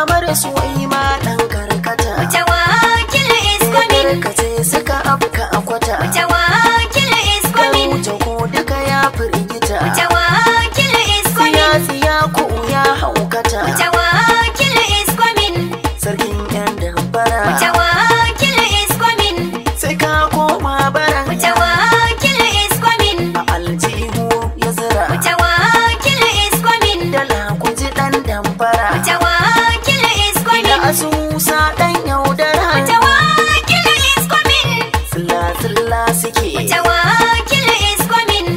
kamar su ima dan karkata mutawakil is coming karkace suka afka akwata mutawakil is coming wuce ko duka ya firgita mutawakil is coming tsiya ko ya haukata mutawakil is coming sarkin yan dambara mutawakil is coming sai ka koma bara mutawakil is coming a aljihu ya zira mutawakil is coming dala kuji dan dambara mutawakil is coming da asusa dan yaudara mutawakil is coming silla suke mutawakil is coming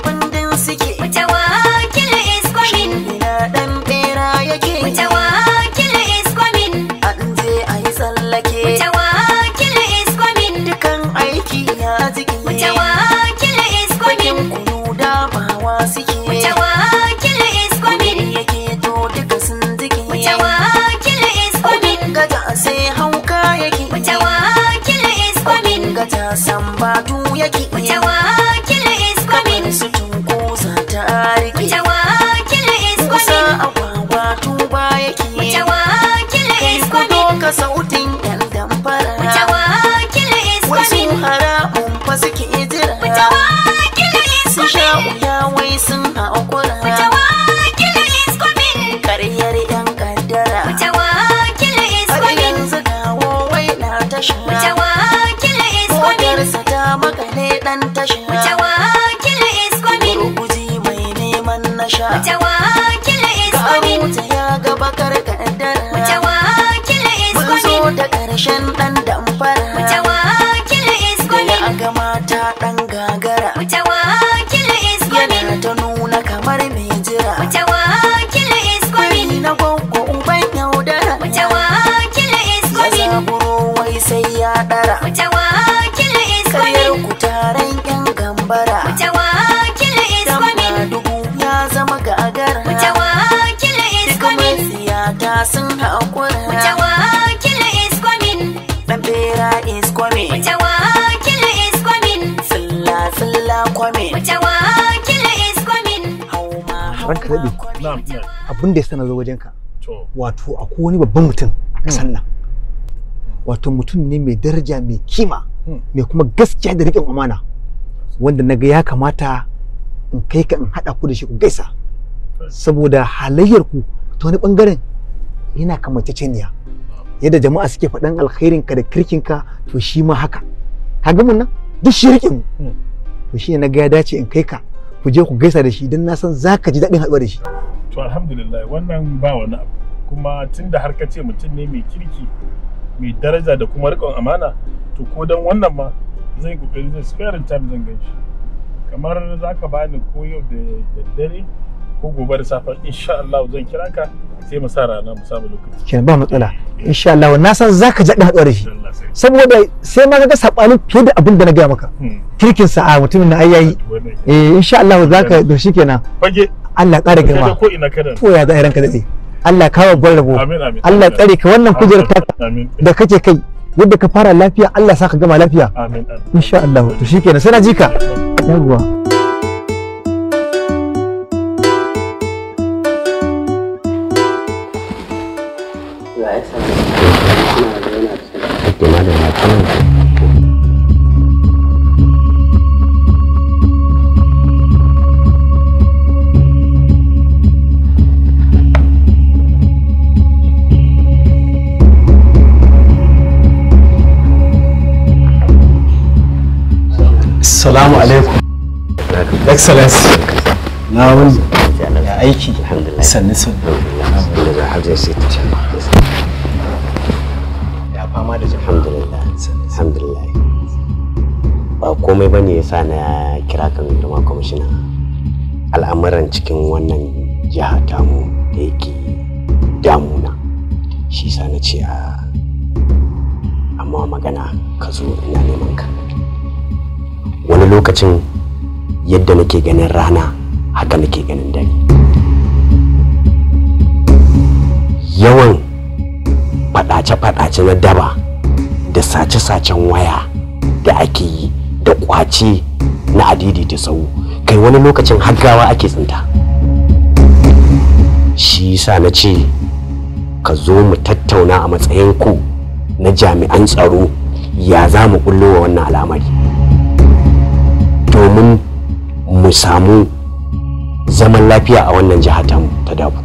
fundin suke mutawakil is coming ina dan bera yake mutawakil is coming an je ayi tsallake mutawakil is coming dukan aiki ya jiki mutawakil is coming kunu damawa suke mutawakil is coming yake to duka sun jiki mutawakil is coming gaja sai hauka yake mutawakil is coming gaja san batu yake mutawakil is coming su tunko za ta rike mutawakil is kusa coming agwagwa tuba yake mutawakil is kudo coming ka sautin yan damfara mutawakil is wasu coming haramun fa suke jira mutawakil is sun sha coming wuya wai sun haƙura mutawakil is coming ƙaryar yan kaddara mutawakil is har coming yanzu gawo wai na tasha mutawakil is coming motarsa ta makale dan tasha mutawakil is coming gurguji mai neman nasha mutawakil is coming Karuta ya ga bakar kaddara mutawakil is mun zo coming da ƙarshen dan damfara mutawakil is coming ya ga mata dan gagara mutawakil is coming yana ta nuna kamar mai jira mutawakil is coming na gwaggo uban yaudara mutawakil is ya coming zaburo wai sai ya dara mutawakil is karyar coming ku taron yan gambara mutawakil is dan coming dubu ya zama gagara mutawakil is duka mai coming siyata sun haƙura mutawakil is coming dan bera is coming mutawakil is coming Silla kwame mutawakil is coming ranka daɗe abin da ya sana zo wajenka wato akwai wani babban mutum a ƙasar nan wato mutum ne mai daraja mai kima mai kuma gaskiya da riƙon amana wanda naga ya kamata in kai ka in haɗa ku da shi ku gaisa saboda halayyar ku ta wani ɓangaren yana kamanceceniya yadda jama'a suke faɗan alkhairin ka da kirkin ka to shi ma haka ka ga mun nan duk shi riƙe mu to shi ne naga ya dace in kai ka ku je ku gaisa da shi don na san zaka ji daɗin haɗuwa da shi. To alhamdulillah wannan ba wani abu kuma tunda har ka ce mutum ne mai kirki mai daraja da kuma riƙon amana to ko dan wannan ma zai kokari zai spare time zan gan shi kamar zaka bani ko yau da daddare ko gobe da safe insha Allah zan kira ka sai mu sa rana mu samu lokaci. Kenan ba matsala insha Allah na san zaka ji daɗin haɗuwa da shi saboda sai ma ga sabanin fiye da abin da na gaya maka kirkin sa a mutumin na ayyayi insha Allah zaka to shikenan fage Allah ƙara girma ko ina kada to ya da ranka dade Allah kawo bar rabo Allah tsare ka wannan kujerar ta da kake kai yadda ka fara lafiya Allah saka gama lafiya amin insha Allah to shikenan sai na ji ka yawwa Assalamu alaikum. Excellence. Na wuni. Ya aiki. Sannu sannu. Ya fama da alhamdulillah. Alhamdulillah. Ba komai bane yasa na kira kan girma kwamishina. Al'amuran cikin wannan jiha tamu da yake damuna. Shi sa na ce amma magana ka zo ina neman ka. Wani lokacin yadda nake ganin rana haka nake ganin dare. Yawan faɗace-faɗace na daba da sace-sacen waya da ake yi da ƙwace na adidi da sau kai wani lokacin haggawa ake tsinta. Shi yasa na ce ka zo mu tattauna a matsayin ku na jami'an tsaro ya za mu kullo wa wannan al'amari domin mu samu zaman lafiya a wannan jihar ta Dabo.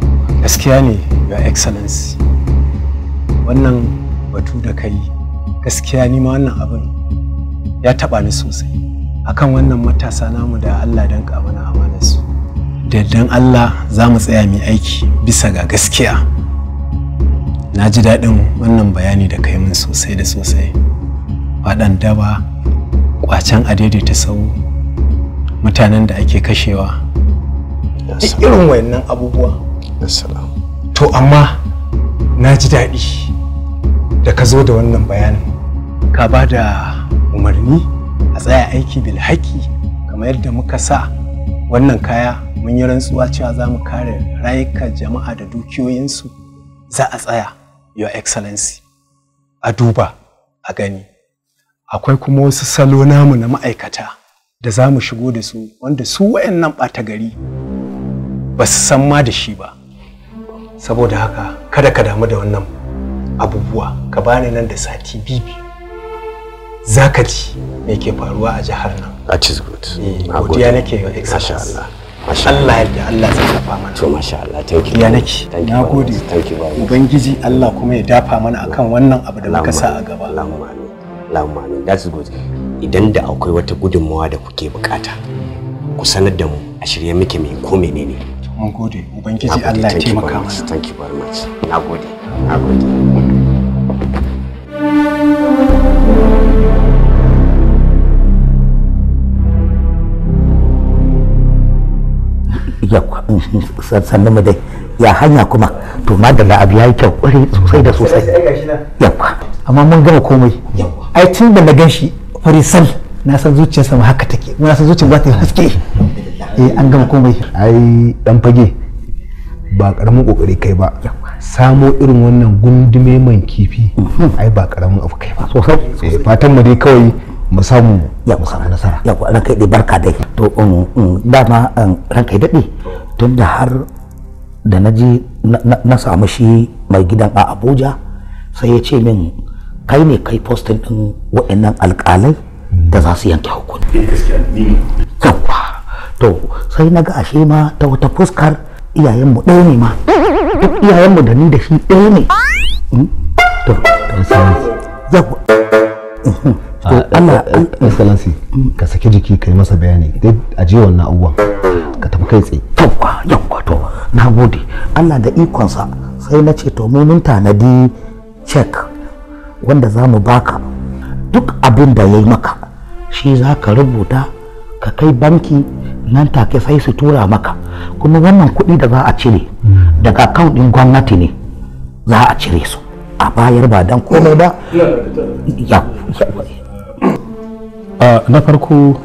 Gaskiya ne, Your Excellency. Wannan batu da kai gaskiya ni ma wannan abin ya taba ni sosai. Akan wannan matasa namu da Allah dan mana amanar su. Da dan Allah za mu tsaya mu aiki bisa ga gaskiya. Na ji daɗin wannan bayani da kai min sosai da sosai. Faɗan daba, ƙwacen adaidaita sau, mutanen da ake kashewa. Duk irin wayannan abubuwa. To amma na ji daɗi da ka zo da wannan bayanin. Ka ba da umarni a tsaya aiki bil haƙi kamar yadda muka sa wannan kaya mun yi rantsuwa cewa za mu kare rayukan jama'a da dukiyoyinsu. Za a tsaya, Your Excellency, a duba a gani. Akwai kuma wasu salo namu na ma'aikata da za mu shigo da su wanda su wayannan ɓata gari ba su san ma da shi ba. Saboda haka kada ka damu da wannan abubuwa, ka bani nan da sati bibi za ka ji me ke faruwa a jihar nan. That is good. Godiya nake Your Excellency. Allah yadda Allah zai dafa mana. To masha Allah, thank you. Ya nake. Na gode. Thank you very much. Ubangiji Allah kuma ya dafa mana akan wannan abu da muka sa a gaba. Allahumma amin. That's good. Idan da akwai wata gudunmawa da kuke bukata, ku sanar da mu, a shirye muke mai ko menene. Mun gode. Ubangiji Allah ya taimaka mana. Thank you very much. Na gode. Na gode. Yawa sannan mu dai ya hanya kuma to madalla abu yayi kyau kwarai sosai da sosai. Yawa amma mun gama komai. Ai tun da na gan shi farisal na san zuciyarsa ma haka take, na san zuciyar za ta haske. An gama komai. Ai dan fage ba karamin kokari kai ba. Samo irin wannan gundume man kifi ai ba karamin abu kai ba sosai. Fatan mu dai kawai mu samu nasara. Yawa ranka dai barka dai. To dama ranka dai tunda har da naji na samu shi mai gidan a Abuja sai ya ce min kai ne kai postin din waɗannan alƙalai da za su yanke hukunci. Yawa to sai na ga ashe ma ta wata fuskar iyayenmu ɗaya ne ma, duk iyayenmu da ni da shi ɗaya ne. To yawa Allah Excellency ka saki jiki kai masa bayani dai a je wannan abubuwan ka tafi kai tsaye. Yawa to na gode. Allah da ikonsa sai na ce to mun tanadi check wanda za mu baka duk abin da ya yi maka shi za ka rubuta ka kai banki nan take sai su tura maka, kuma wannan kuɗi da za a cire daga account ɗin gwamnati ne za a cire su a bayar ba dan komai ba. Na farko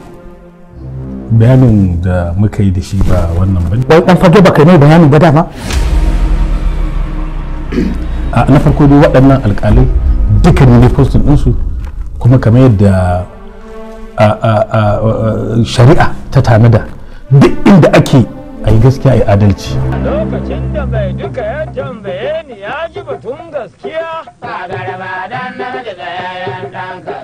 bayanin da muka yi da shi ba wannan bane. Wai dan fage baka mai bayani ba dama? Na farko dai waɗannan alƙalai dukkan ne postin ɗinsu kuma kamar yadda shari'a ta tanada duk inda ake a yi gaskiya a yi adalci. Lokacin da mai duka ya tambaye ni ya ji batun gaskiya.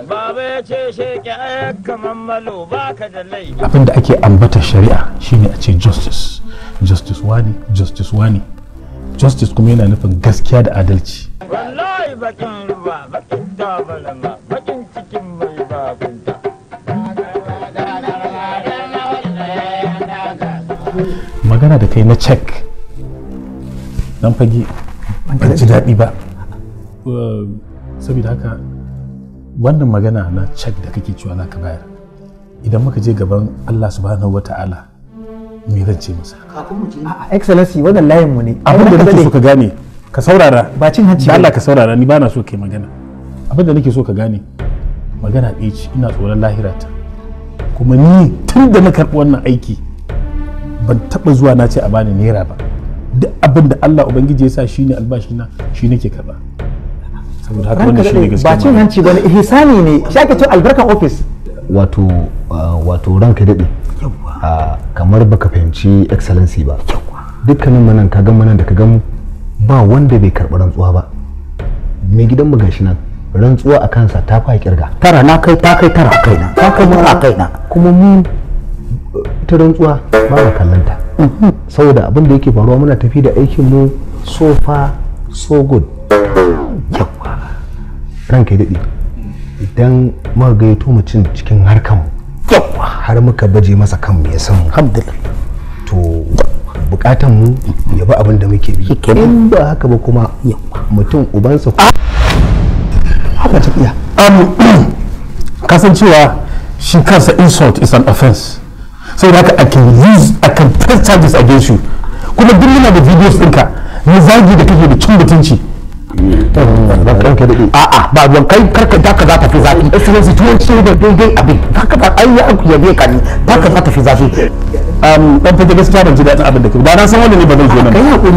Baba ya ce sheke aya kamar malo baka da laifi. Abin da ake ambata shari'a shine a ce justice. Justice wani, justice wani. Justice kuma yana nufin gaskiya da adalci. Wallahi bakin ruwa, bakin tabalama, bakin cikin mai babunta. Magana da kai na check dan fage ban ji daɗi ba, saboda haka wannan magana na check da kake cewa za ka bayar idan muka je gaban Allah subhanahu wata'ala me zan ce masa? Excellency wannan layin mu ne. Abin da nake so ka gane ka saurara, ba cin hanci da Allah ka saurara, ni bana so kai magana. Abin da nake so ka gane magana ɗaya ce, ina tsoron lahirata kuma ni tun da na karɓi wannan aiki ban taɓa zuwa na ce a bani naira ba. Duk abin da Allah ubangiji ya sa shine albashi na shi nake karɓa. Saboda haka wannan shine gaskiya. Ba cin hanci bane, ihsani ne, shake to albarkan office. Wato ranka daɗe kamar baka fahimci Excellency ba. Dukkanin manan ka gan manan da ka gan mu ba wanda bai karɓi rantsuwa ba. Mai gidanmu gashi nan rantsuwa a kansa ta fa kirga. Tara na kai ta kai tara a kaina. Ta kai mun a kaina. Kuma mu ta rantsuwa ba mu kallanta. Saboda abin da yake faruwa muna tafi da aikin mu so far so good. Yawa. Ranka daɗi. Idan muka gayyato mutum cikin harkan mu. Yawa. Har muka baje masa kan mu ya san mu. Alhamdulillah. To bukatan mu ya bi abin da muke bi. In ba haka ba kuma mutum ubansa haka ta iya kasancewa shi kansa insult is an offense sai da I can press charges against you kuma duk muna da videos ɗinka na zagi da kake da cin mutunci a'a ba don kai karka da ka za ta fi zafi excellency tuwanci da daidai abin haka ba ai ya ku yabe ka ne ta ka za ta fi zafi dan fita gaskiya ban ji daɗin abin da kai ba na san wanda ne ba zai zo nan kai hakuri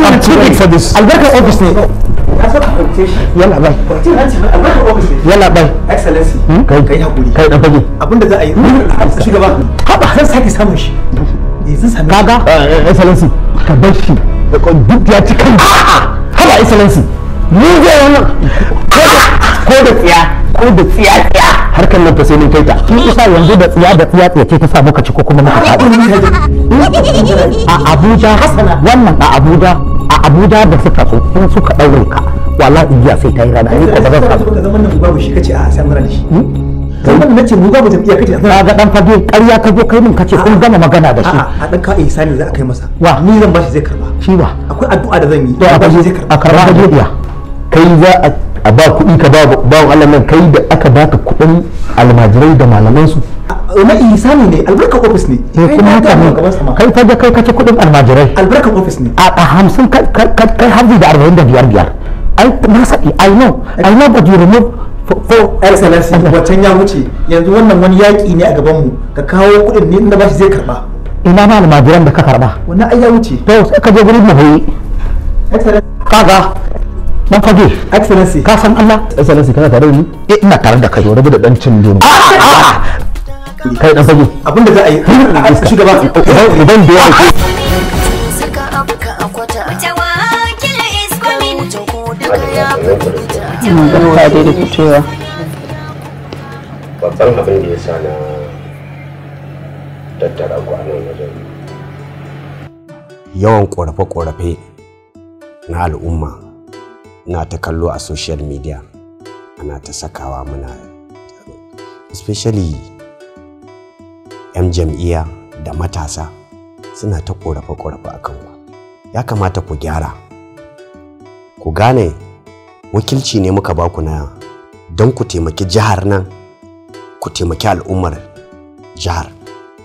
I'm too big for this albarkar office ne yana bai yana bai excellency kai hakuri kai dan fage abinda za a yi shugaba haba zan sake samun shi kaga excellency ka bar shi duk ya ci kan haba excellency ni zai wannan ko da tsiya harkar nan fa sai mun kaita kin isa yanzu da tsiya ce ta sa muka ci ko kuma muka faɗi a Abuja wannan a Abuja da suka so in suka daure ka wallahi igiya sai ta yi rana ni ko ba zan sa zaman nan babu shi kace a san rana shi zaman nace mu babu jam'iyya kace ga dan fage ƙarya ka zo kai min kace kun gama magana da shi a dan ka ihsani za a kai masa wa ni zan bashi zai karba shi ba akwai addu'a da zan yi to a bashi zai karba a karba hadiya kai za a ba kuɗi ka ba Allah nan kai da aka baka kuɗin almajirai da malaman su na ihsani ne albarkar office ne kuma haka ne kai fage kai kace kuɗin almajirai albarkar office ne a 50 kai harbi da 45 ai na saki I know but you remove for excellency wancan ya wuce yanzu wannan wani yaƙi ne a gaban mu ka kawo kuɗin ne inda bashi zai karba ina ma almajiran da ka karba wannan ai ya wuce to sai ka je gurin mahoyi excellency kaga dan fage excellency ka san Allah excellency kana tare da ni ina tare da kai rabu da dan cin dono kai dan fage abinda za a yi shugaba idan da ya ba da fitowa babban abin da ya sa na tattara ku a nan wajen yawan korafe-korafe na al'umma na ta kallo a social media ana ta sakawa muna especially 'yan jam'iyya da matasa suna ta korafe-korafe a kanku ya kamata ku gyara ku gane wakilci ne muka baku na don ku taimaki jihar nan ku taimaki al'ummar jihar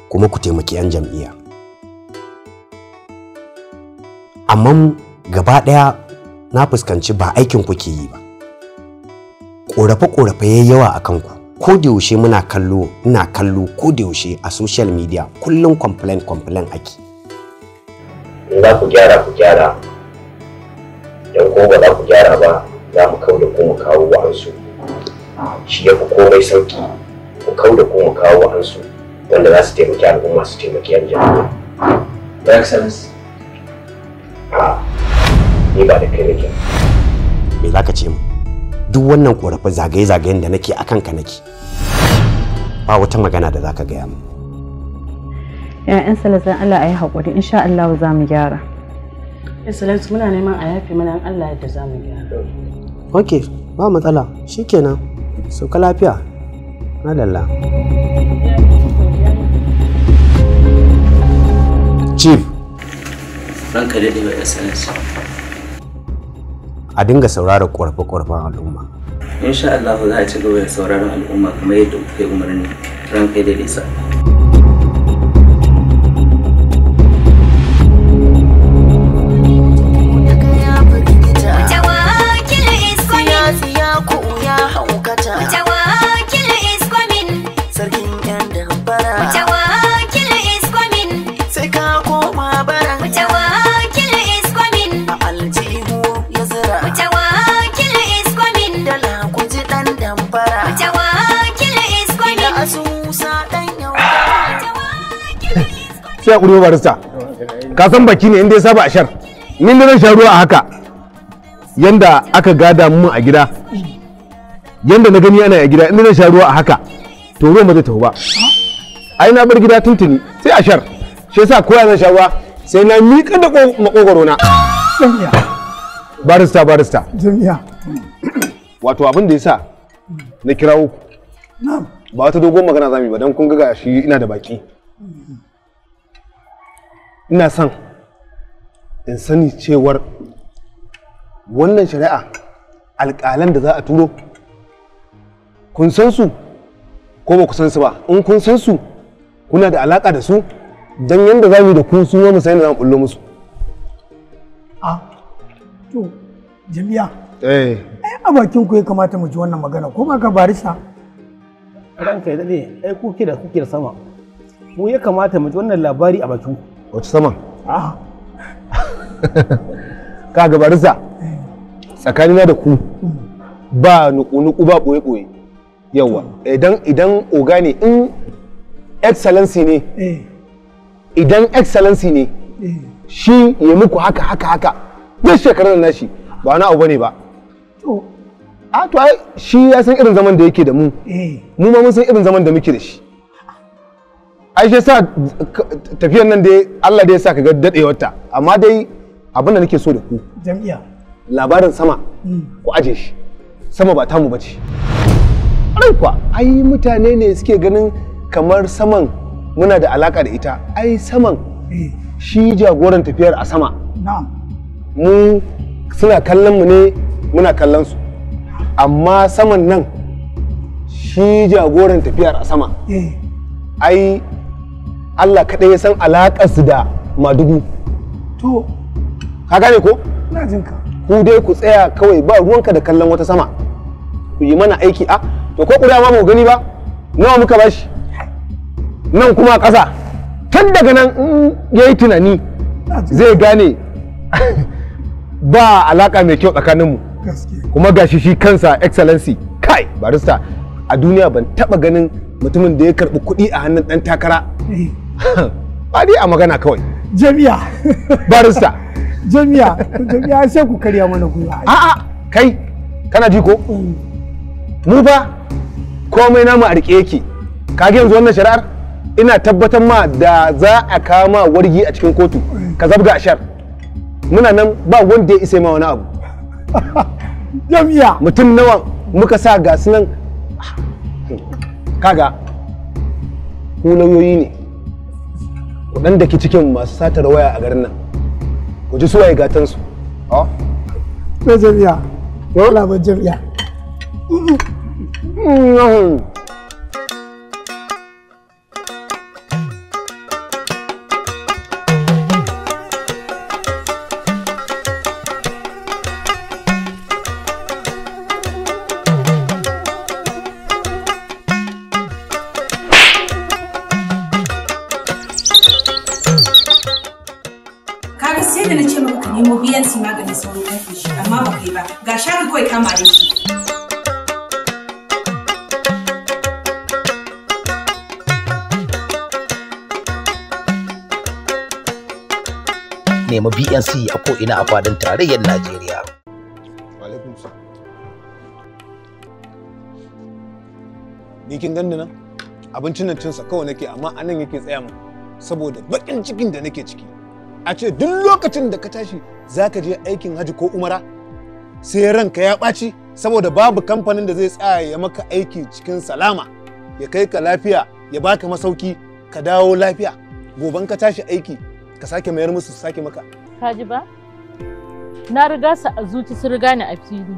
kuma ku taimaki 'yan jam'iyya amma gaba ɗaya na fuskanci ba aikin ku ke yi ba ƙorafe-ƙorafe yayi yawa a kanku ko da yaushe ina kallo ko da yaushe a social media kullum complain ake in za ku gyara don ko ba za ku gyara ba za mu kau da ku mu kawo wa'ansu shi ya fi komai sauki ku kau da ku mu kawo wa'ansu wanda za su taimaki al'umma su taimaki yan jami'a. Your Excellency. Ni ba da kai nake. Me za ka ce mu? Duk wannan korafi zagaye-zagayen da nake a kanka nake. Ba wata magana da za ka gaya mu. Ya'yan Salazan Allah a yi haƙuri, insha Allah za mu gyara. Excellency muna neman a yafe mana Allah yadda za mu gyara. Ok, ba matsala, shikenan. Sauka lafiya. Madalla. Chief. Ranka daɗe wa Excellency. A dinga sauraron ƙorafe-ƙorafen al'umma. Insha Allah za a ci gaba da sauraron al'umma kamar yadda kuka yi umarni. Ranka daɗe sa. sai a ƙuriyo barista ka san baki ne inda ya saba a shar ni ne zan sha ruwa a haka yanda aka gada mun a gida, yanda na gani ana a gida, in zan sha ruwa a haka to ruwan ba zai tafi ba. Ai na bar gida tuntuni sai a shar, shi yasa koya zan sha ruwa sai na miƙa da makogoro na. Barista jami'a wato abin da yasa na kirawo ku ba wata dogon magana zamu yi ba dan kun ga shi ina da baki. Ina son in sani cewar wannan shari'a alƙalan da za a turo kun san su ko ba ku san su ba. In kun san su kuna da alaka da su dan yanda za mu yi da ku su mu san yadda za mu bullo musu. To jami'a ai a bakin ku ya kamata mu ji wannan magana ko ba ka barista? Ranka ya dade ai kuke da sama, mu ya kamata mu ji wannan labari a bakin ku. Wace sama? Ka ga barista tsakanina da ku ba nuku-nuku ba ɓoye-ɓoye. Yawa idan oga ne, in excellency ne, idan excellency ne shi ya muku haka duk shekarar nashi ba wani abu bane ba. To ai shi ya san irin zaman da yake da mu, mu ma mun san irin zaman da muke da shi. Ai shi sa tafiyar nan dai Allah dai ya sa ka ga dadewarta, amma dai abin da nake so da ku jami'a labarin sama ku aje shi, sama ba tamu bace. Ai kuwa ai mutane ne suke ganin kamar saman muna da alaka da ita. Ai saman shi jagoran tafiyar a sama. Mu suna kallon mu ne muna kallon su, amma saman nan shi jagoran tafiyar a sama. Ai Allah kaɗai ya san alaƙarsu da madugu. To ka gane ko? Ina jin ka. Ku dai ku tsaya kawai, ba ruwanka da kallon wata sama, ku yi mana aiki. To ko ƙuri'a ma mu gani ba nawa muka bashi nan kuma ƙasa. Tun daga nan in yayi tunani zai gane ba alaka mai kyau tsakaninmu. Kuma gashi shi kansa excellency kai barista a duniya ban taba ganin mutumin da ya karbi kuɗi a hannun ɗan takara ba dai a magana kawai. Jami'a barista jami'a sai ku karya mana gwiwa. Kai kana ji ko mu fa komai namu a rike yake. Kage yanzu wannan shari'ar ina tabbatar ma da za a kama wargi a cikin kotu ka zabga ashar, muna nan ba wanda ya isa ma wani abu. Jami'a mutum nawa muka sa ga su nan. Kaga ku lauyoyi ne, ku dan dake cikin masu satar waya a garin nan, ku ji suwaye gatan su. Na jami'a wala ba jami'a. maganin sauro ɗakin shi amma ba kai ba ga shaka kawai kama da shi. Nemi BNC a ko'ina a fadin tarayyar Najeriya. Ni kin ganni nan abincin nan cinsa kawai nake, amma anan yake tsaya mu saboda bakin cikin da nake ciki. A ce duk lokacin da ka tashi zaka je aikin haji ko umara sai ranka ya ɓaci saboda babu kamfanin da zai tsaya ya maka aiki cikin salama, ya kai ka lafiya, ya baka masauki, ka dawo lafiya, goban ka tashi aiki ka sake mayar musu su sake maka. Kaji ba? Na riga su a zuci sun riga ni a fili.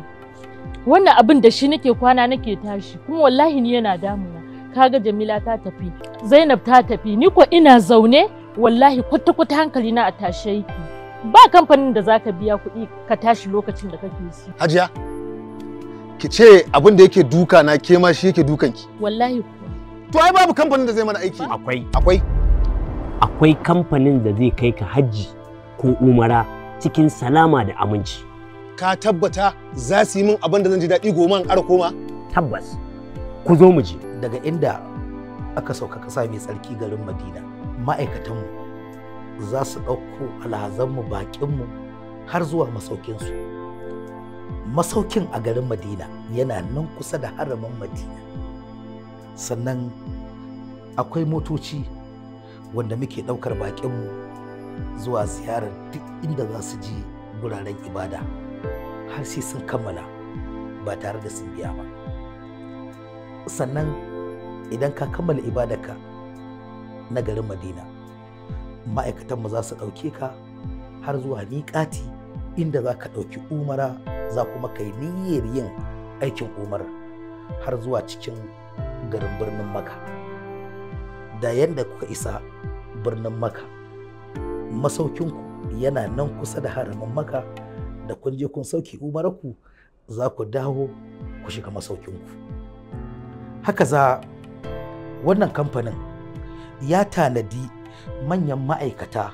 Wannan abin da shi nake kwana nake tashi, kuma wallahi ni yana damuna. Kaga Jamila ta tafi, Zainab ta tafi, ni ko ina zaune wallahi kwata-kwata hankali na a tashe yake. Ba kamfanin da zaka biya kuɗi ka tashi lokacin da kake so. Hajiya, ki ce abin da yake duka na ke ma shi yake dukanki. Wallahi kuwa. To ai babu kamfanin da zai mana aiki. Akwai kamfanin da zai kai ka hajji ko umara cikin salama da aminci. Ka tabbata za su yi min abin da zan ji daɗi goma in ƙara koma? Tabbas. Ku zo mu je. Daga inda aka sauka ƙasa mai tsarki garin Madina, ma'aikatanmu za su ɗauko alhazanmu, baƙinmu har zuwa masaukinsu. Masaukin a garin Madina yana nan kusa da haramin Madina. Sannan akwai motoci wanda muke ɗaukar baƙinmu zuwa ziyarar duk inda za su je guraren ibada har sai sun kammala ba tare da sun biya ba. Sannan idan ka kammala ibadarka na garin Madina, ma'aikatanmu za su ɗauke ka har zuwa miƙati inda za ka ɗauki umara, za kuma kai niyyar yin aikin umara har zuwa cikin garin birnin Makka. Da yadda kuka isa birnin Makka, masaukinku yana nan kusa da haramin Makka. Da kun je kun sauki umarku, za ku dawo ku shiga masaukinku. Haka za wannan kamfanin ya tanadi manyan ma'aikata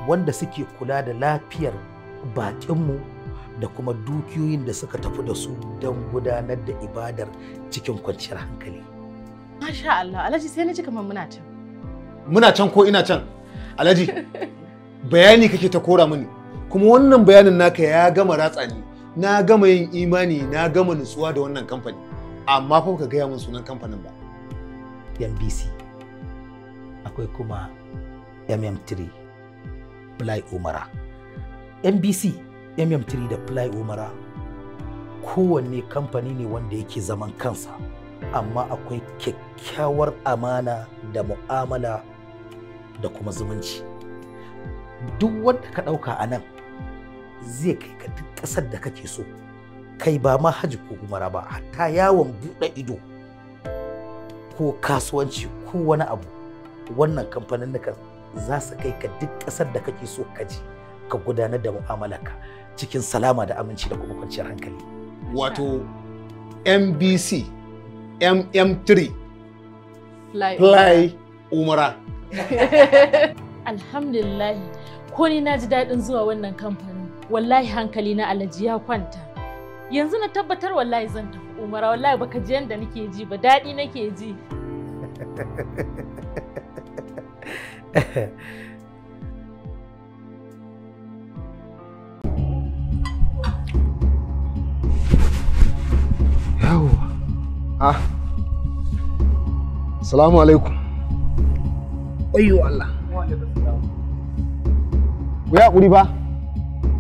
wanda suke kula da lafiyar baƙinmu da kuma dukiyoyin da suka tafi da su don gudanar da ibadar cikin kwanciyar hankali. Masha Allah, Alhaji sai na ji kamar muna can. Muna can ko ina can? Alhaji, bayani kake ta kora mini, kuma wannan bayanin naka ya gama ratsa ni, na gama yin imani, na gama nutsuwa da wannan kamfani, amma fa ka gaya min sunan kamfanin ba. MBC, akwai kuma MM3 Fly Umara. MBC, MM3 da Fly Umara kowanne kamfani ne wanda yake zaman kansa, amma akwai kyakkyawar amana da mu'amala da kuma zumunci. Duk wanda ka ɗauka a nan zai kai ka duk ƙasar da kake so, kai ba ma haji ko umara ba, hatta yawon buɗe ido ko kasuwanci ko wani abu, wannan kamfanin naka za su kai ka duk ƙasar da kake so ka je ka gudanar da mu'amalarka cikin salama da aminci da kuma kwanciyar hankali. Wato MBC MM3 Fly Umara. Alhamdulillah, ko ni na ji daɗin zuwa wannan kamfanin. Wallahi hankali na Alhaji ya kwanta. Yanzu na tabbatar wallahi zan tafi umara. Wallahi baka ji yanda nake ji ba, daɗi nake ji. Yawo. Ah. Assalamu alaikum. Ayyo Allah. Ku ya ƙuri ba,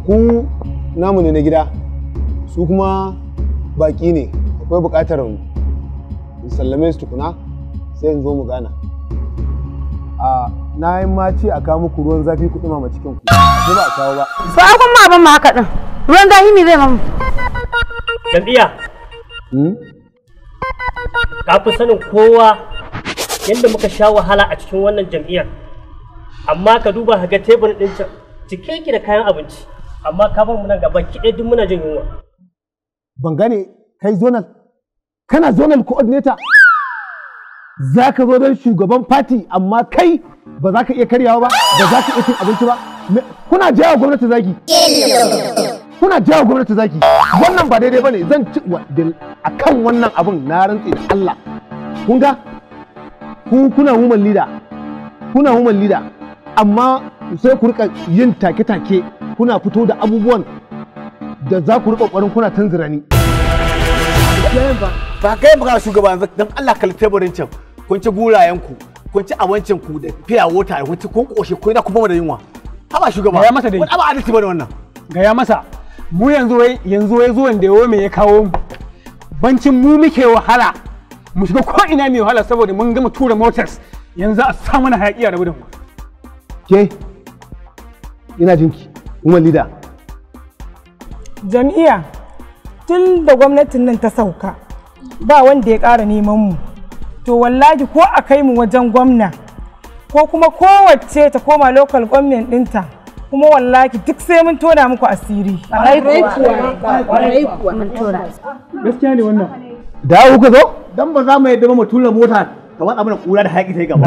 ku namu ne na gida, su kuma baƙi ne, akwai buƙatar in sallame su tukuna sai in zo mu gana. Na yi ma ce a kawo muku ruwan zafi ku ɗumama cikin ku, sai ba a kawo ba. Ba a kun ma ban ma haka ɗin, ruwan zafi ne zai mamu. Jam'iyya. Ka fi sanin kowa yadda muka sha wahala a cikin wannan jam'iyyar, amma ka duba ka ga tebur ɗin can cike yake da kayan abinci, amma ka bar mu nan gaba ki duk muna jin yunwa. Ban gane kai zonal, kana zonal coordinator, za ka zo don shugaban party amma kai ba za ka iya karyawa ba, ba za ka iya cin abinci ba. Kuna jawo gwamnati zaki. Kuna jawo gwamnati zaki. Wannan ba daidai bane, zan ci akan wannan abun na rantsi da Allah. Kun ga kuna woman leader, kuna woman leader, amma sai ku rika yin take-take, kuna fito da abubuwan da za ku rika ƙoƙarin kuna tanzira ni. Ba kai ba shugaban dan Allah kalli teburin can, kun ci gurayen ku, kun ci abincin ku da fiya wota, kun ci kun koshe ku da kuma da yunwa. Haba shugaba. Gaya masa dai. Wani abu adalci bane wannan. Gaya masa. Mu yanzu wai zuwan da yawo me ya kawo mu. Bancin mu muke wahala. Mu shiga ko ina mai wahala saboda mun gama tura motors. Yanzu a sa mana hayaki a rabu da mu. Ke ina jinki, woman leader. Jam'iyya tun da gwamnatin nan ta sauka ba wanda ya ƙara neman mu. To wallahi ko a kai mu wajen gwamna ko kuma kowace ta koma local government ɗinta, kuma wallahi duk sai mun tona muku asiri. Gaskiya ne wannan. Da haka kuka zo? Dan ba za mu yadda mu tura mota ta watsa mana kura da haƙi ta yi gaba.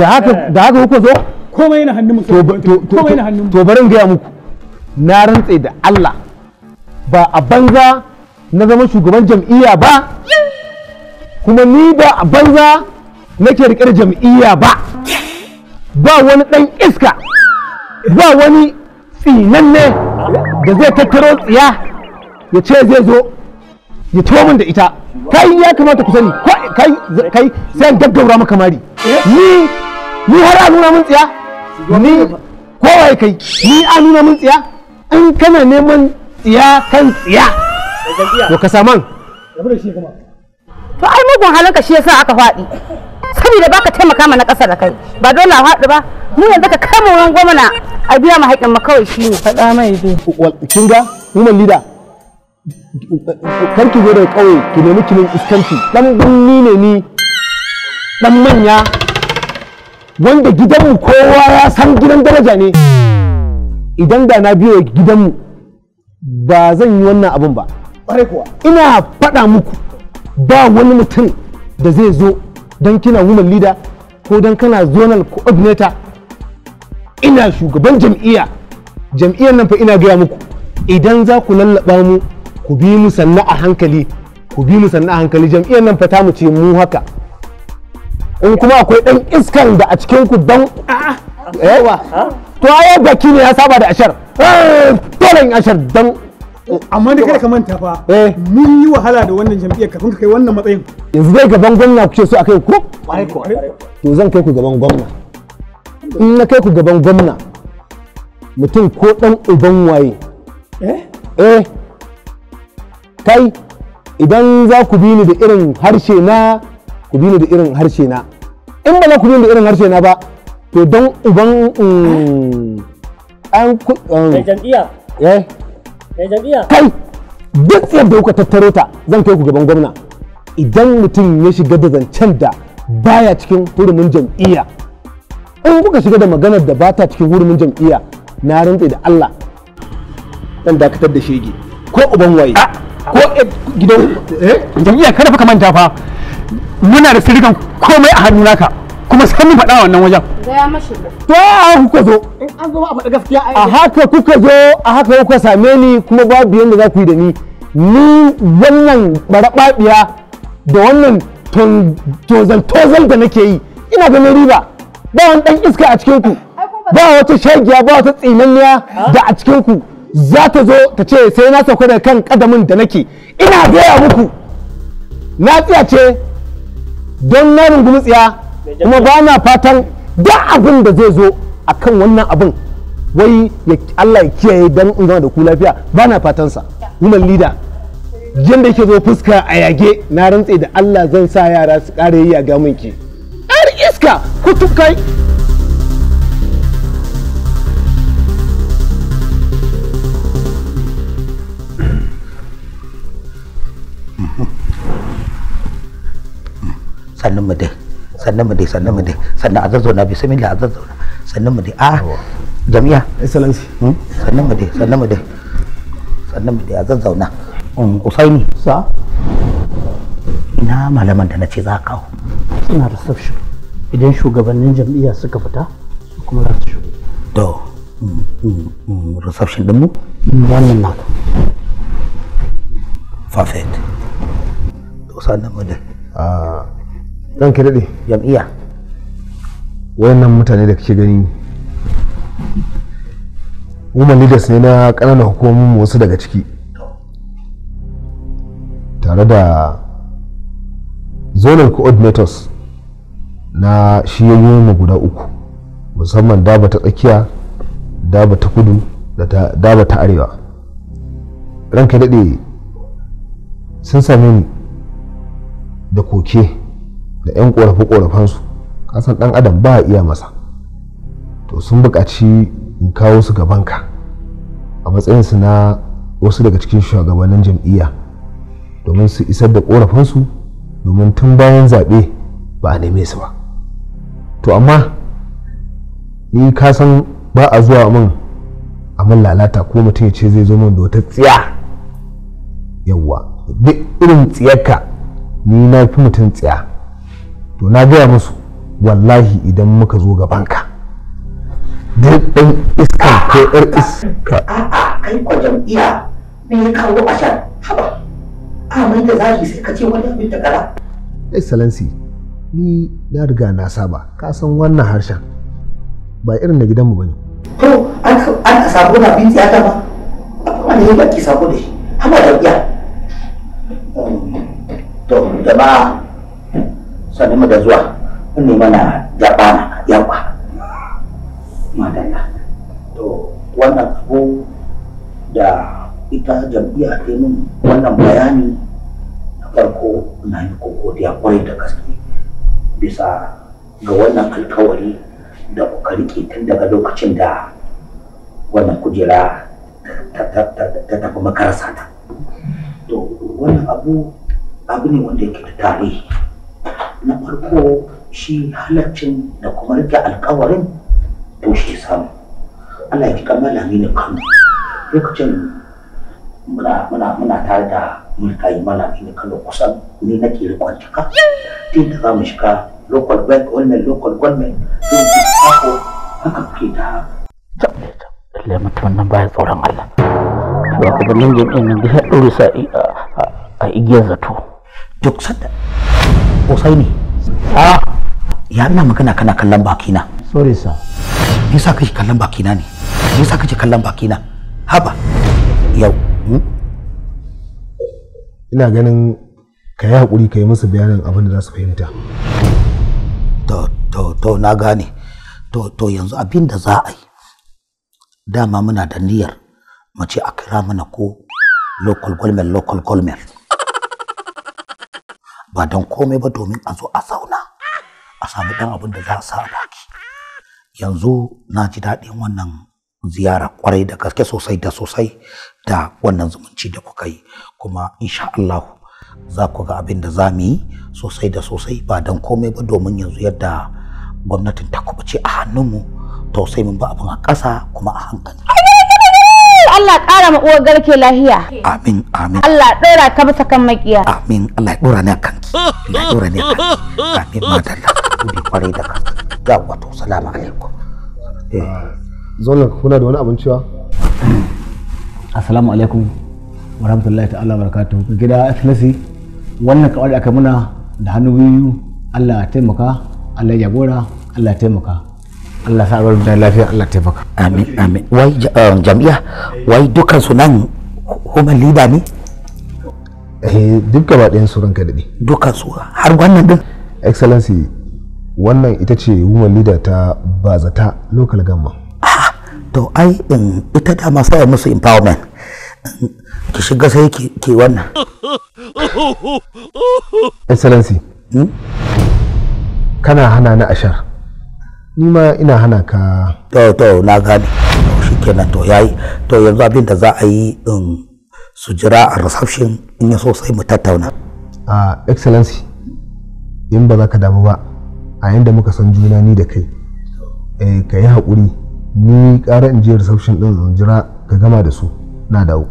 Da haka kuka zo? Komai yana hannun mu. Komai yana hannun mu. To bari in gaya muku, na rantse da Allah ba a banza na zama shugaban jam'iyya ba, kuma ni ba a banza nake riƙe da jam'iyya ba. Ba wani ɗan iska, ba wani tsinanne da zai tattaro tsiya ya ce zai zo ya tuwo min da ita. Kai ya kamata ku sani kai sai an gaggaura maka mari. Ni har a nuna min tsiya? Ni kowaye kai ni a nuna min tsiya? In kana neman tsiya kan tsiya to ka saman. To ai mugun halinka shi yasa aka faɗi. Saboda baka taimaka mana ƙasa da kai. Ba dole a faɗi ba. Mu yanzu ka kai mu wurin gwamna a biya mu haƙƙin mu kawai shine. Faɗa mai dai. Kin ga human leader kar ki zo daga ƙauye ki nemi kinin iskanci. Dan gunni ne ni dan manya wanda gidanmu kowa ya san gidan daraja ne. Idan da na biyo gidanmu ba zan yi wannan abin ba. Ina faɗa muku ba wani mutum da zai zo don kina woman leader ko don kana zonal coordinator. Ina shugaban jam'iyyar nan fa ina gaya muku idan za ku lallaba mu ku bi mu sannu a hankali jam'iyyar nan fa ta mu ce mu haka. In kuma akwai dan iskan da a cikin ku dan to ai baki ne ya saba da ashar dole in ashar dan amma ne kada ka manta fa mun yi wahala da wannan jam'iyyar kafin ka kai wannan matsayin. Yanzu dai gaban gwamna kuke so a kai ku? To zan kai ku gaban gwamna. In na kai ku gaban gwamna mutum ko dan uban waye kai idan za ku bi ni da irin harshe na ku bi ni da irin harshe na. In ba za ku bi ni da irin harshe na ba to don uban jam'iyya kai duk yadda kuka tattaro ta zan kai ku gaban gwamna. Idan mutum ya shiga da zancen da baya cikin hurumin jam'iyya, in kuka shiga da maganar da bata cikin hurumin jam'iyya, na rantse da Allah dan dakatar da shege ko uban waye ko gidan jam'iyya kada fa ka manta fa muna da sirrikan komai a hannun naka kuma sai mun faɗa wannan wajen. Gaya mashi. To a kuka zo. In an zo a faɗa gaskiya a haka kuka zo a haka kuka same ni kuma babu yanda za ku yi da ni. Ni wannan barababiya da wannan tozal da nake yi ina ganin riba. Ba wani dan iska a cikin ku. Ba wata shagiya ba wata tsinanniya da a cikin ku za ta zo ta ce sai na sauka da kan kadamin da nake. Ina gaya muku na tsiya ce don na rungumi tsiya kuma ba na fatan da abin da zai zo a kan wannan abin wai Allah ya kiyaye don in gama da ku lafiya ba na fatansa. Woman leader yadda yake zo fuska a yage na rantse da Allah zan sa yara su ƙara yi yaga min ki. Yar iska kutukai. sannan mu dai sannan a zazzauna bismillah a zazzauna sannan mu dai jami'a excellency sannan mu dai a zazzauna usaini sa ina malaman da na ce za ka kawo suna reception idan shugabannin jam'iyya suka fita su kuma za su shigo to reception din mu wannan naka perfect to sannan mu dai ranka daɗe jam'iyya wayannan mutane da kake gani woman leaders ne na ƙananan hukumomin wasu daga ciki tare da zonal coordinators na shiyoyin mu guda uku musamman daba ta tsakiya daba ta kudu da daba ta arewa. Ranka daɗe sun same ni da koke da 'yan ƙorafe-ƙorafensu kasan ɗan adam ba a iya masa to sun buƙaci in kawo su gabanka a matsayinsu na wasu daga cikin shugabannin jam'iyya domin su isar da ƙorafinsu domin tun bayan zaɓe ba a neme su ba. To amma ni ka san ba a zuwa min a min lalata ko mutum ya ce zai zo min da wata tsiya yawwa duk irin tsiyarka ni na fi mutum tsiya to na gaya musu wallahi idan muka zo gabanka duk ɗan iska ko ƴar iska kai kwa jam'iyya me ya kawo ashar haba mai da zaki sai ka ce wani abin da kara excellency ni na riga na saba ka san wannan harshen ba irin na gidanmu bane to an samu na bin tsiyata ba wani ne baki sako da shi haba jam'iyya to jama'a sannu da zuwa kun ne mana jabana yawa madalla to wannan abu da ita jam'iyya ta min wannan bayani na farko na yi godiya kwarai da gaske bisa ga wannan alkawari da kuka rike tun daga lokacin da wannan kujera ta tafi makarasa ta. To wannan abu ne wanda yake da tarihi. Na farko shi halaccin da kuma rike alkawarin to shi samu. Allah ya ji kamala ne Kano. Lokacin muna tare da mulki malami ne Kano kusan ni nake rikon cika. Tun da za mu shiga local government haka ke da lallai mutumin nan baya tsoron Allah ba ku ganin jami'in nan da ya ɗore sa a igiyar zato duk sanda kosai ne ya ina magana kana kallon bakina sorry sir me yasa kake kallon bakina ne me yasa kake kallon bakina haba yau ina ganin ka yi haƙuri ka yi musu bayanin abin da za su fahimta. To na gane to yanzu abin da za a yi dama muna da niyyar mace a kira mana ko local government ba don komai ba domin a zo a zauna a samu dan abin da za a sa a baki. Yanzu na ji daɗin wannan ziyara kwarai da gaske sosai da wannan zumunci da kuka yi kuma insha Allah za ku ga abin da za mu yi sosai da sosai ba don komai ba domin yanzu yadda gwamnatin ta kubuce a hannunmu to sai mun ba abin a ƙasa kuma a hankali. Allah ƙara ma uwar garke lahiya. Amin. Allah ɗora ka bisa kan makiya. Amin. Allah ya ɗora ni a kanki. Allah ya ɗora ni a kanki. Amin madalla. Kudi kwarai da gaske. Ya wato salamu alaikum. Zola kuna da wani abin cewa? Assalamu alaikum wa rahmatullahi ta'ala wa barakatuhu. Gida Excellency wannan kawai da aka muna da hannu biyu Allah ya taimaka, Allah ya jagora, Allah ya taimaka. Allah sa bar da lafiya, Allah ya taimaka. Amin. Wai jam'iyya wai dukkan su nan human leader ne? Duk gaba ɗayan su ranka daɗe. Dukkan su har wannan din? Excellency wannan ita ce woman leader ta Bazata local government. To ai ita dama sai musu empowerment. Ki shiga sai ki wannan. Excellency kana hana ni ashar ni ma ina hana ka. To na gane shikenan to yayi to yanzu abin da za a yi su jira a reception in ya so sai mu tattauna. Excellency in ba za ka damu ba a yanda muka san juna ni da kai ka yi haƙuri ni ƙara in je reception din in jira ka gama da su na dawo.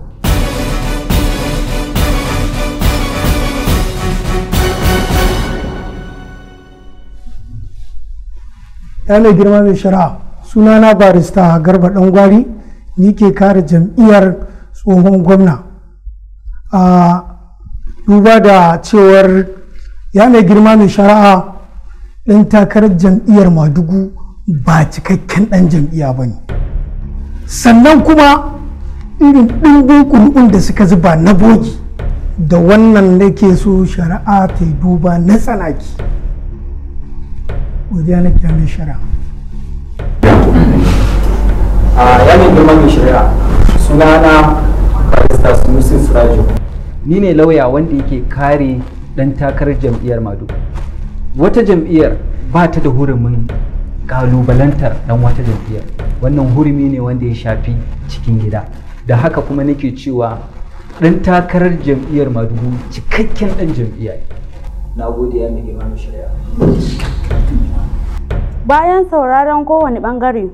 Ya mai girma mai shari'a sunana barista Garba Dangwari ni ke kare jam'iyyar tsohon gwamna a duba da cewar ya mai girma mai shari'a ɗan takarar jam'iyyar Madugu ba cikakken ɗan jam'iyya ba ne sannan kuma irin ɗimbin ƙuri'un da suka zuba na bogi da wannan nake so shari'a ta yi duba na tsanaki. Godiya na kira mai shari'a. Ya mai girma mai shari'a sunana barista Sunusi Sirajo ni ne lauya wanda yake kare dan takarar jam'iyyar Madugu. Wata jam'iyyar ba ta da hurumin kalubalantar dan wata jam'iyyar, wannan hurumi ne wanda ya shafi cikin gida, da haka kuma nake cewa dan takarar jam'iyyar Madugu cikakken dan jam'iyya. Na gode ya mai girma mai shari'a. Bayan sauraron kowane bangare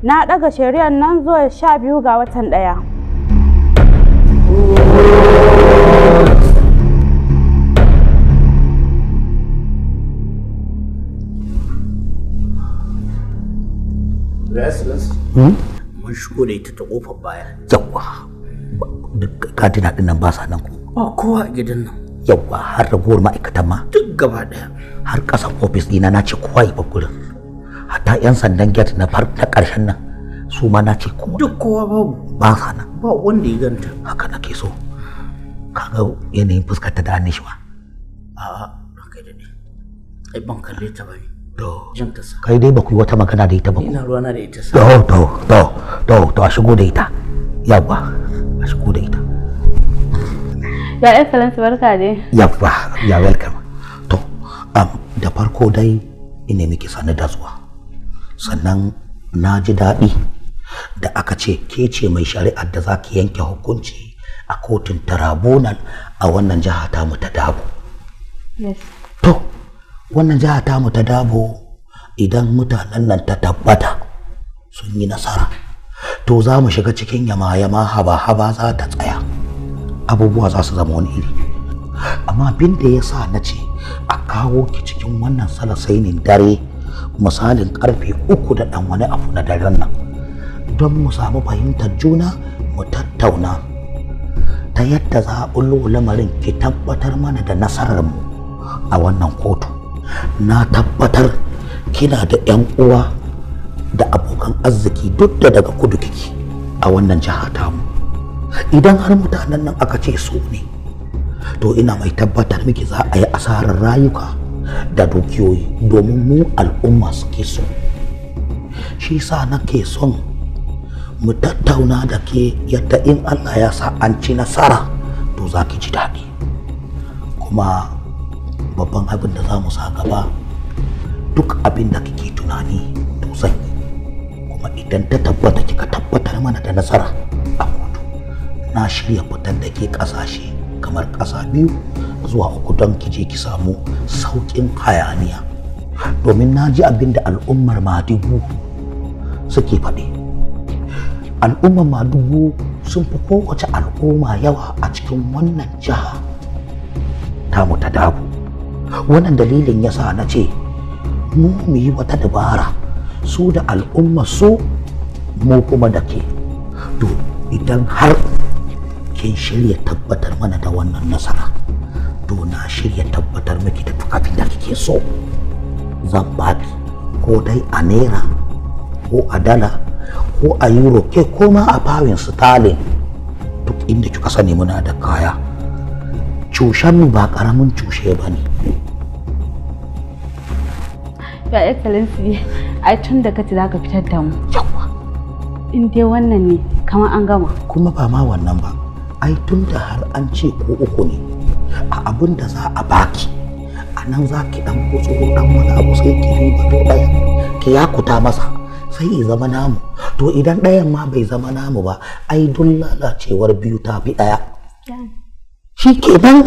na daga shari'ar nan zuwa 12 ga watan 1. Mun shigo da ita ta kofar baya. Yawwa duk katina din nan ba sa nan ko? Ba kowa a gidan nan. Yawwa har ragowar ma'aikatan ma duk gaba daya. Har ƙasan ofis ɗina na ce kowa ya bar gurin. Hatta 'yan sandan gate na ƙarshen nan su ma na ce kowa duk kowa babu ba sa nan ba wanda ya ganta haka nake so kaga yanayin fuskar ta da annishwa a'a kai da ni ai ban kalle ta bane to jin ta sa kai dai ba ku yi wata magana da ita ba ina ruwana da ita sa to a shigo da ita yawa a shigo da ita ya excellence barka dai yawa ya welcome to da farko dai ina miki sani da zuwa sannan na ji daɗi da aka ce ke ce mai shari'ar da za ki yanke hukunci a kotun tarabonan a wannan jiha tamu ta Dabo. To, wannan jiha tamu ta Dabo idan mutanen nan ta tabbata sun yi nasara, to za mu shiga cikin yama-yama haba-haba za ta tsaya. Abubuwa za su zama wani iri. Amma abin da ya sa na ce a kawo ki cikin wannan salasainin dare misalin karfe 3 da ɗan wani abu na daren nan don mu samu fahimtar juna mu tattauna ta yadda za a bullo lamarin ki tabbatar mana da nasararmu a wannan kotu. Na tabbatar kina da 'yan uwa da abokan arziki duk da daga kudu kike a wannan jiha tamu. Idan har mutanen nan aka ce su ne, to ina mai tabbatar miki za a yi asarar rayuka da dukiyoyi domin mu al'umma suke so. Shi sa nake son mu tattauna da ke yadda in Allah ya sa an ci nasara to za ki ji daɗi. Kuma babban abin da za mu sa gaba duk abin da kike tunani to zan yi. Kuma idan ta tabbata kika tabbatar mana da nasara a kotu, na shirya fitar da ke ƙasashe kamar ƙasa 2 zuwa 3 don ki je ki samu sauƙin hayaniya. Domin na ji abin da al'ummar Madugu suke faɗi. Al'ummar Madugu sun fi kowace al'umma yawa a cikin wannan jiha tamu ta Dabo. Wannan dalilin yasa na ce mu yi wata dabara, su da al'umma su mu kuma da ke. To idan har kin shirya tabbatar mana da wannan nasara, to na shirya tabbatar miki da duk abin da kike so. Zan baki ko dai a naira ko a dala ko a euro ke ko ma a pound sterling, duk inda kika sani muna da kaya. Cushen ba karamin cushe ba ne. Your Excellency, ai tun da kace za ka fitar da mu. Yawa. In dai wannan ne kamar an gama. Kuma ba ma wannan ba. Ai tun da har an ce ko 3 ne, a abin da za a baki a nan za ki dan kutso dan wani abu sai ki riba ɗaya ki yakuta masa sai ya zama namu. To idan ɗayan ma bai zama namu ba, ai dun lalacewar 2 ta fi 1. Shi kenan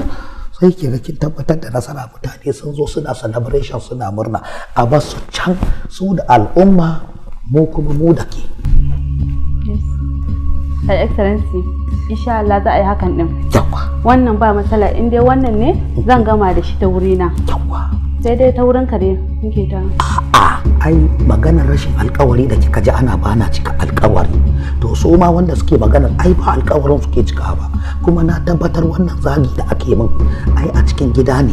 sai ki ga kin tabbatar da nasara. Mutane sun zo suna celebration suna murna, a basu can su da al'umma mu kuma mu da ke. Her Excellency, insha Allah za a yi hakan din. Wannan ba matsala, in dai wannan ne zan gama da shi ta wurina. Sai dai ta wurin ka dai muke ta. A'a, ai maganar rashin alkawari da kika ji ana bana cika alkawari. To su ma wanda suke maganar ai ba alkawarin suke cika ba. Kuma na tabbatar wannan zagi da ake min ai a cikin gida ne.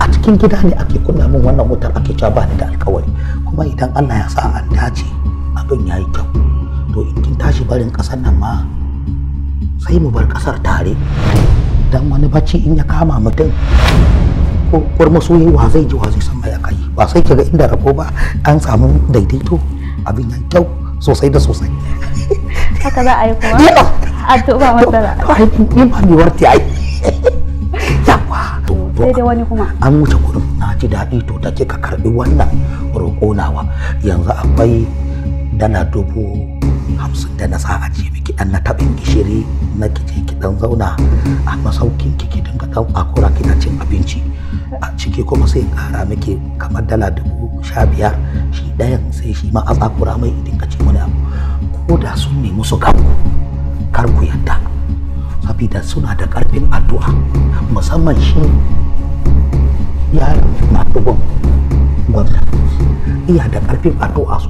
A cikin gida ne ake kunna min wannan wutar ake cewa ba ni da alkawari. Kuma idan Allah ya sa an dace abin yayi kyau, to in kin tashi barin kasar nan ma sai mu bar kasar tare. Dan wani bacci in ya kama mutum ko masoyi wa zai ji wa zai san mai akai. Ba sai kaga inda rabo ba an samu daidaito, abin yayi kyau sosai da sosai. Haka za a yi kuma? A to ba matsala. Ai ni ba ni warti ai. Yawa. Sai dai wani kuma. An wuce gurin, na ji daɗi to take ka karbi wannan roƙo nawa. Yanzu akwai dala 50,000 da na sa a ce miki dan na taɓin gishiri na kije ki dan zauna a masaukin ki dinga dan akura kina cin abinci a ciki, kuma sai ƙara miki kamar dala 15,000 shi ɗayan sai shi ma a tsakura mai dinga cin wani abu. Ko da sun nemi su gamu kar ku yadda, saboda suna da ƙarfin addu'a, musamman shi yaron Madugun gwamna iya da ƙarfin addu'a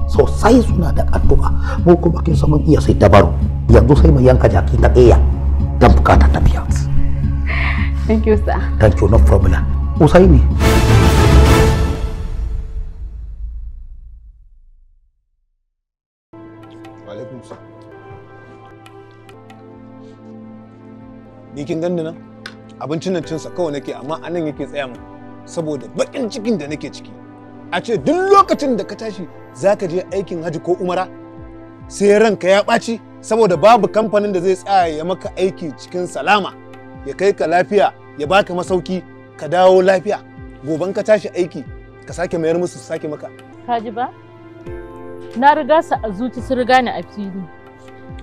sosai suna da addu'a. Mu kuma kin san mun iya sai dabaru, yanzu sai mu yanka jaki ta ƙeya dan bukata ta biya. Thank you sir. Thank you, no problem. Usaini. alaikum salam. Ni kin ganni nan? Abincin nan cinsa kawai nake amma anan yake tsaya min saboda bakin cikin da nake ciki. A ce duk lokacin da ka tashi zaka je aikin haji ko umara sai ranka ya ɓaci saboda babu kamfanin da zai tsaya ya maka aiki cikin salama ya kai ka lafiya ya baka masauki ka dawo lafiya goban ka tashi aiki ka sake mayar musu su sake maka. Kaji ba? Na riga su a zuci sun riga ni a fili.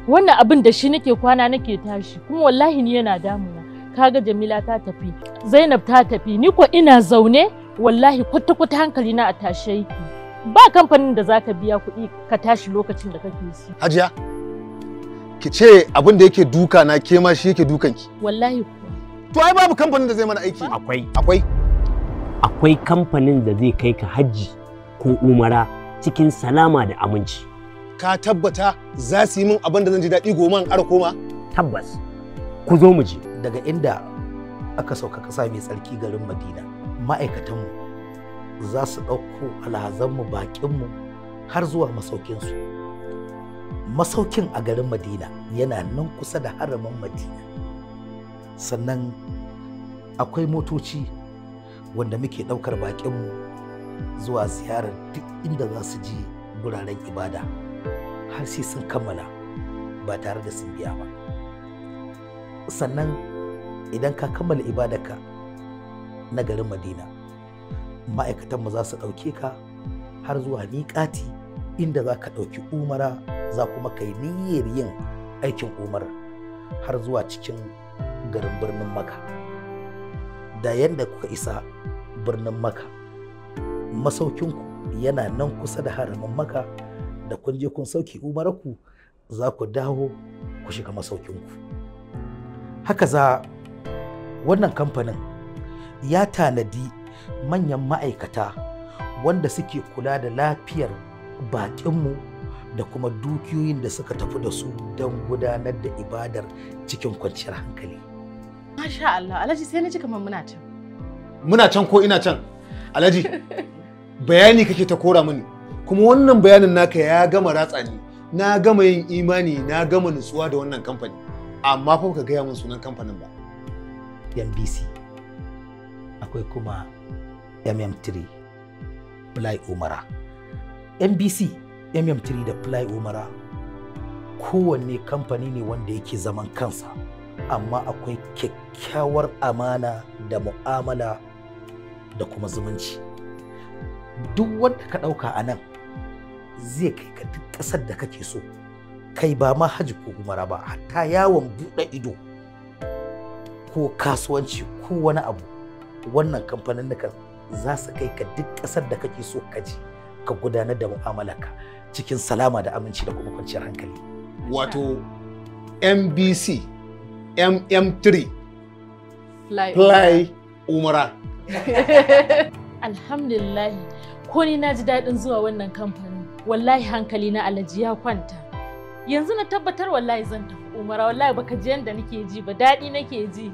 Wannan abin da shi nake kwana nake tashi kuma wallahi ni yana damuna. Kaga Jamila ta tafi, Zainab ta tafi, ni ko ina zaune wallahi kwata-kwata hankali na a tashe yake. Ba kamfanin da zaka biya kuɗi ka tashi lokacin da kake so. Hajiya, ki ce abin da yake duka na ke ma shi yake dukan ki. Wallahi kuwa. To ai babu kamfanin da zai mana aiki. Akwai kamfanin da zai kai ka hajji ko umara cikin salama da aminci. Ka tabbata za su yi min abin da zan ji daɗi goma in ƙara koma? Tabbas. Ku zo mu je. Daga inda aka sauka ƙasa mai tsarki garin Madina, ma'aikatanmu za su ɗauko alhazanmu baƙinmu har zuwa masaukinsu. Masaukin a garin Madina yana nan kusa da haramin Madina. Sannan akwai motoci wanda muke ɗaukar baƙinmu zuwa ziyarar duk inda za su je guraren ibada har sai sun kammala ba tare da sun biya ba. Sannan idan ka kammala ibadarka na garin Madina, ma'aikatanmu za su ɗauke ka har zuwa miƙati inda za ka ɗauki umara za kuma kai niyyar yin aikin umara har zuwa cikin garin birnin Makka. Da yadda kuka isa birnin Makka, masaukinku yana nan kusa da haramin Makka, da kun je kun sauke umarku za ku dawo ku shiga masaukinku. Haka za wannan kamfanin ya tanadi manyan ma'aikata wanda suke kula da lafiyar baƙinmu da kuma dukiyoyin da suka tafi da su don gudanar da ibadar cikin kwanciyar hankali. Masha Allah, Alhaji sai na ji kamar muna can. Muna can ko ina can? Alhaji, bayani kake ta kora mini, kuma wannan bayanin naka ya gama ratsa ni, na gama yin imani, na gama nutsuwa da wannan kamfani, amma fa ka gaya min sunan kamfanin ba. NBC, akwai kuma MM3 Fly Umara. NBC, MM3 da Fly Umara kowanne kamfani ne wanda yake zaman kansa, amma akwai kyakkyawar amana da mu'amala da kuma zumunci. Duk wanda ka ɗauka a nan zai kai ka duk ƙasar da kake so, kai ba ma hajji ko umara ba, hatta yawon buɗe ido ko kasuwanci ko wani abu, wannan kamfanin za su kai ka duk ƙasar da kake so ka je ka gudanar da mu'amalarka cikin salama da aminci da kuma kwanciyar hankali. Wato MBC, MM3 Fly Umara. Alhamdulillah, ko ni na ji daɗin zuwa wannan kamfanin. Wallahi hankali na Alhaji ya kwanta. Yanzu na tabbatar wallahi zan tafi umara, wallahi baka ji yanda nake ji ba, daɗi nake ji.